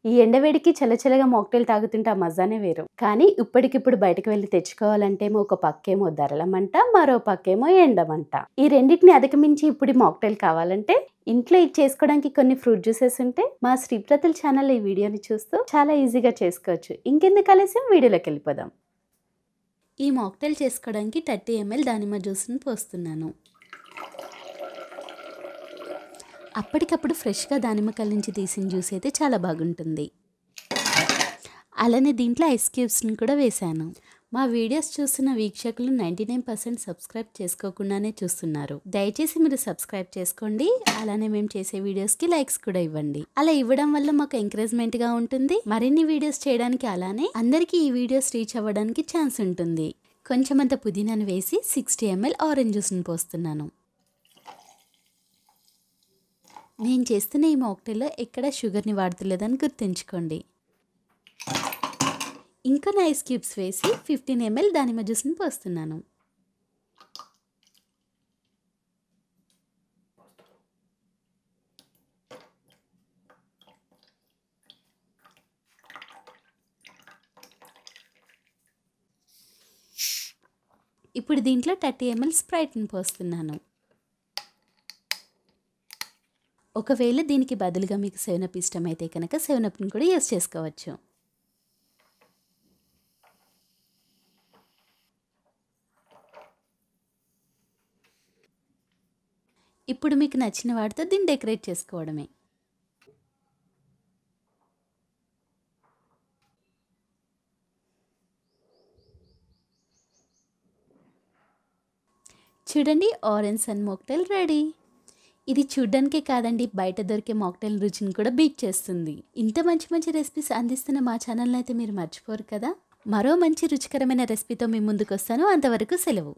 ఈ ఎండవేడికి చల్లచల్లగా మాక్టైల్ తాగుతుంటే ఆ మజానే వేరు. కానీ ఇప్పటికిప్పుడు బయటకు వెళ్లి తెచ్చుకోవాలంటేమో ఒక పక్కేమో ధరల మంట, మరో పక్కేమో ఎండమంట. ఈ రెండిటిని అధిగమించి ఇప్పుడు ఈ మాక్టైల్ కావాలంటే ఇంట్లో ఇది చేసుకోవడానికి కొన్ని ఫ్రూట్ జ్యూసెస్ ఉంటే మా శ్రీప్రతుల్ ఛానల్ ఈ వీడియోని చూస్తూ చాలా ఈజీగా చేసుకోవచ్చు. ఇంకెందుకు ఆలస్యం, వీడియోలోకి వెళ్ళిపోదాం. ఈ మాక్టైల్ చేసుకోవడానికి 30 ml దానిమ్మ జ్యూస్ని పోస్తున్నాను. అప్పటికప్పుడు ఫ్రెష్గా దానిమ్మకాయల నుంచి తీసిన జ్యూస్ అయితే చాలా బాగుంటుంది. అలానే దీంట్లో ఐస్ క్యూబ్స్ని కూడా వేశాను. మా వీడియోస్ చూస్తున్న వీక్షకులు 99% సబ్స్క్రైబ్ చేసుకోకుండానే చూస్తున్నారు. దయచేసి మీరు సబ్స్క్రైబ్ చేసుకోండి. అలానే మేము చేసే వీడియోస్కి లైక్స్ కూడా ఇవ్వండి. అలా ఇవ్వడం వల్ల మాకు ఎంకరేజ్మెంట్గా ఉంటుంది. మరిన్ని వీడియోస్ చేయడానికి, అలానే అందరికీ ఈ వీడియోస్ రీచ్ అవ్వడానికి ఛాన్స్ ఉంటుంది. కొంచెం అంత పుదీనాను వేసి 60 ml ఆరెంజ్ జ్యూస్ని పోస్తున్నాను. నేను చేస్తున్న ఈ మాక్టైల్లో ఎక్కడ షుగర్ని వాడతలేదని గుర్తుంచుకోండి. ఇంకొన్ని ఐస్ క్యూబ్స్ వేసి 15 ml దానిమ్మ జ్యూస్ని పోస్తున్నాను. ఇప్పుడు దీంట్లో 30 ml స్ప్రైట్ని పోస్తున్నాను. ఒకవేళ దీనికి బదులుగా మీకు 7up ఇష్టమైతే కనుక 7upని కూడా యూస్ చేసుకోవచ్చు. ఇప్పుడు మీకు నచ్చిన వాటితో దీన్ని డెకరేట్ చేసుకోవడమే. చూడండి, ఆరెంజ్ సన్ మాక్టైల్ రెడీ. ఇది చూడ్డానికే కాదండి, బయట దొరికే మాక్టైల్ రుచిని కూడా బీట్ చేస్తుంది. ఇంత మంచి మంచి రెసిపీస్ అందిస్తున్న మా ఛానల్ని అయితే మీరు మర్చిపోరు కదా. మరో మంచి రుచికరమైన రెసిపీతో మీ ముందుకు వస్తాను. అంతవరకు సెలవు.